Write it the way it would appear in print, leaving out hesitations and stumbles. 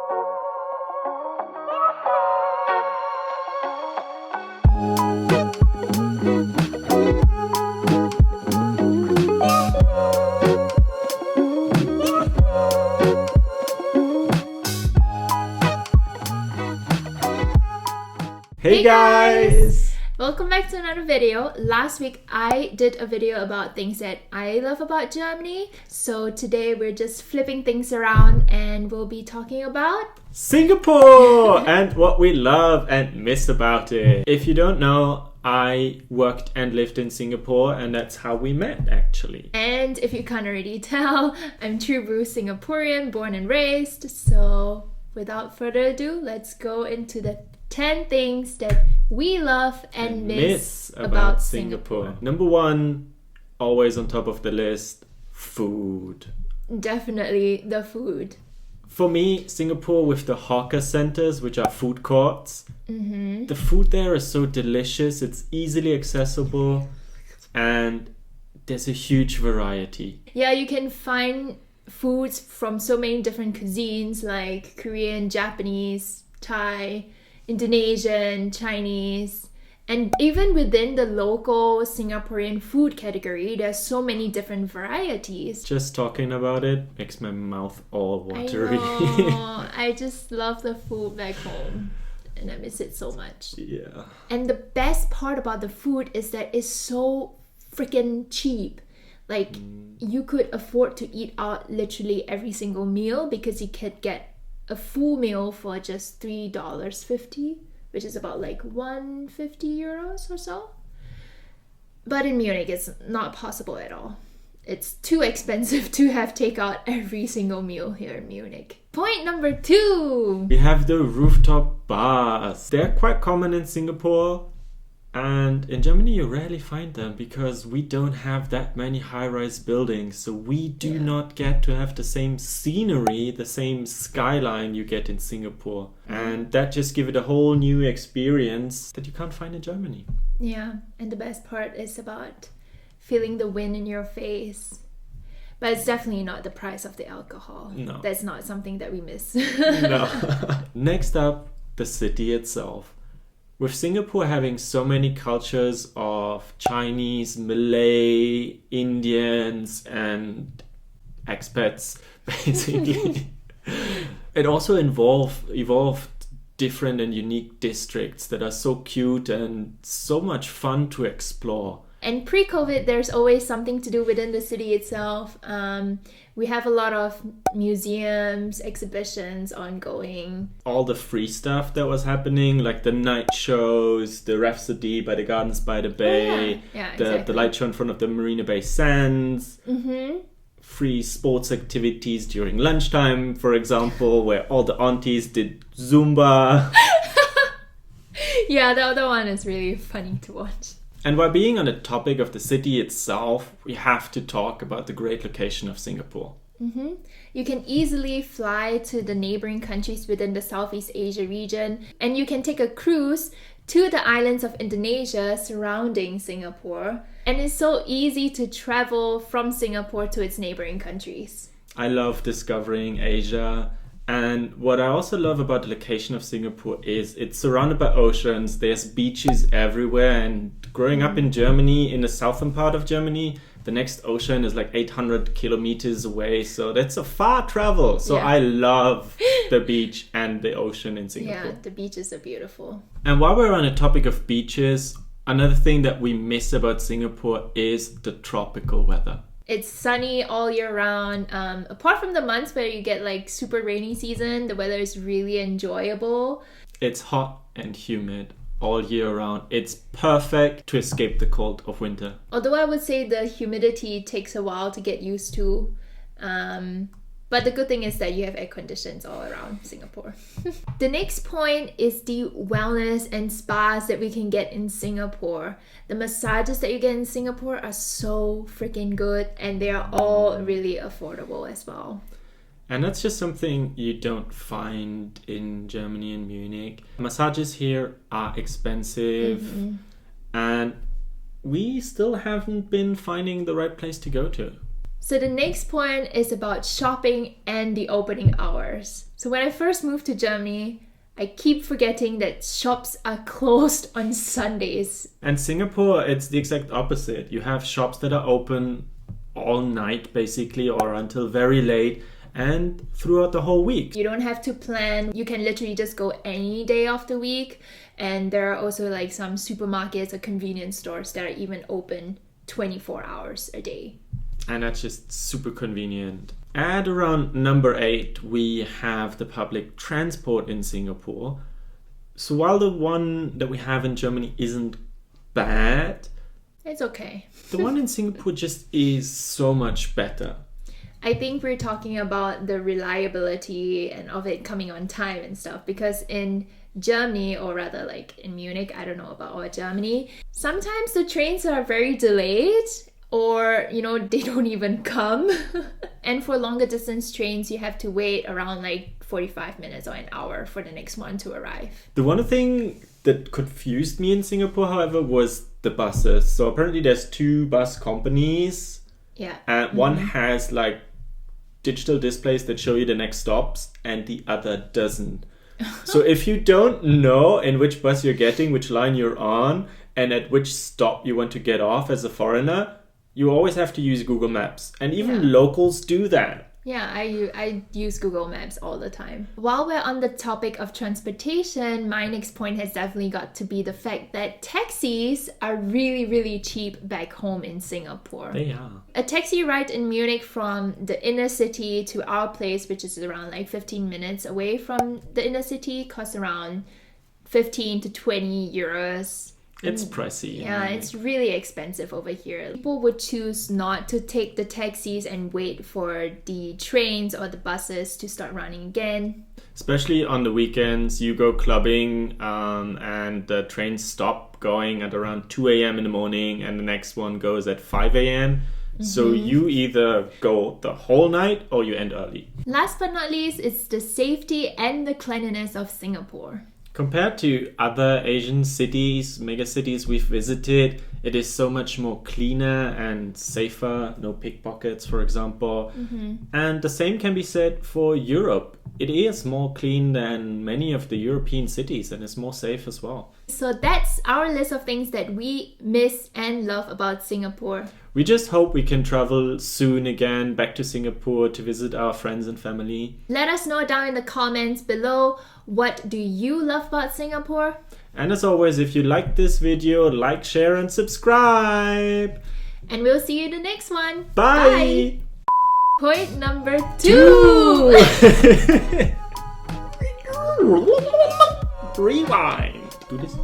Hey guys! Welcome back to another video. Last week I did a video about things that I love about Germany. So today we're just flipping things around and we'll be talking about Singapore and what we love and miss about it. If you don't know, I worked and lived in Singapore and that's how we met actually. And if you can't already tell, I'm true blue Singaporean, born and raised. So without further ado, let's go into the 10 things that we love and miss about Singapore. Number one, always on top of the list, food. Definitely the food. For me, Singapore with the hawker centers, which are food courts, the food there is so delicious, it's easily accessible, and there's a huge variety. Yeah, you can find foods from so many different cuisines like Korean, Japanese, Thai, Indonesian, Chinese, and even within the local Singaporean food category, there's so many different varieties. Just talking about it makes my mouth all watery. I know. I just love the food back home and I miss it so much. Yeah. And the best part about the food is that it's so freaking cheap. Like, you could afford to eat out literally every single meal because you could get a full meal for just $3.50, which is about like 150 euros or so. But in Munich, it's not possible at all. It's too expensive to have takeout every single meal here in Munich. Point number 2. We have the rooftop bars. They're quite common in Singapore. And in Germany, you rarely find them because we don't have that many high-rise buildings. So we do not get to have the same scenery, the same skyline you get in Singapore. And that just gives it a whole new experience that you can't find in Germany. Yeah, and the best part is about feeling the wind in your face. But it's definitely not the price of the alcohol. No. That's not something that we miss. No. Next up, the city itself. With Singapore having so many cultures of Chinese, Malay, Indians, and expats, basically, it also evolved different and unique districts that are so cute and so much fun to explore. And pre-COVID, there's always something to do within the city itself. We have a lot of museums, exhibitions ongoing. All the free stuff that was happening, like the night shows, the Rhapsody by the Gardens by the Bay, exactly. the light show in front of the Marina Bay Sands, free sports activities during lunchtime, for example, where all the aunties did Zumba. Yeah, the other one is really funny to watch. And while being on the topic of the city itself, we have to talk about the great location of Singapore. You can easily fly to the neighboring countries within the Southeast Asia region, and you can take a cruise to the islands of Indonesia surrounding Singapore. And it's so easy to travel from Singapore to its neighboring countries. I love discovering Asia. And what I also love about the location of Singapore is it's surrounded by oceans, there's beaches everywhere, and growing up in Germany, in the southern part of Germany, the next ocean is like 800 kilometers away, so that's a far travel. So I love the beach and the ocean in Singapore. Yeah, the beaches are beautiful. And while we're on the topic of beaches, another thing that we miss about Singapore is the tropical weather. It's sunny all year round. Apart from the months where you get like super rainy season, the weather is really enjoyable. It's hot and humid all year round. It's perfect to escape the cold of winter. Although I would say the humidity takes a while to get used to. But the good thing is that you have air conditions all around Singapore. The next point is the wellness and spas that we can get in Singapore. The massages that you get in Singapore are so freaking good, and they are all really affordable as well. And that's just something you don't find in Germany and Munich. Massages here are expensive, and we still haven't been finding the right place to go to. So the next point is about shopping and the opening hours. So when I first moved to Germany, I keep forgetting that shops are closed on Sundays. And Singapore, it's the exact opposite. You have shops that are open all night basically, or until very late, and throughout the whole week. You don't have to plan. You can literally just go any day of the week. And there are also like some supermarkets or convenience stores that are even open 24 hours a day. And that's just super convenient. At around number 8, we have the public transport in Singapore. So while the one that we have in Germany isn't bad, it's okay. The one in Singapore just is so much better. I think we're talking about the reliability and of it coming on time and stuff, because in Germany, or rather like in Munich, I don't know about all Germany, sometimes the trains are very delayed, or they don't even come. And for longer distance trains, you have to wait around like 45 minutes or an hour for the next one to arrive. The one thing that confused me in Singapore, however, was the buses. So apparently there's 2 bus companies. Yeah. And one has like digital displays that show you the next stops, and the other doesn't. So if you don't know in which bus you're getting, which line you're on, and at which stop you want to get off as a foreigner, you always have to use Google Maps. And even locals do that. Yeah, I use Google Maps all the time. While we're on the topic of transportation, my next point has definitely got to be the fact that taxis are really, really cheap back home in Singapore. They are. A taxi ride in Munich from the inner city to our place, which is around like 15 minutes away from the inner city, costs around 15 to 20 euros. It's pricey. Yeah, it's really expensive over here. People would choose not to take the taxis and wait for the trains or the buses to start running again. Especially on the weekends, you go clubbing and the trains stop going at around 2 a.m. in the morning, and the next one goes at 5 a.m. So you either go the whole night or you end early. Last but not least, it's the safety and the cleanliness of Singapore. Compared to other Asian cities, mega cities we've visited, it is so much more cleaner and safer. No pickpockets, for example. And the same can be said for Europe. It is more clean than many of the European cities, and it's more safe as well. So that's our list of things that we miss and love about Singapore. We just hope we can travel soon again back to Singapore to visit our friends and family. Let us know down in the comments below, what do you love about Singapore? And as always, if you like this video, like, share and subscribe. And we'll see you in the next one. Bye! Point number 2! Rewind. Do this.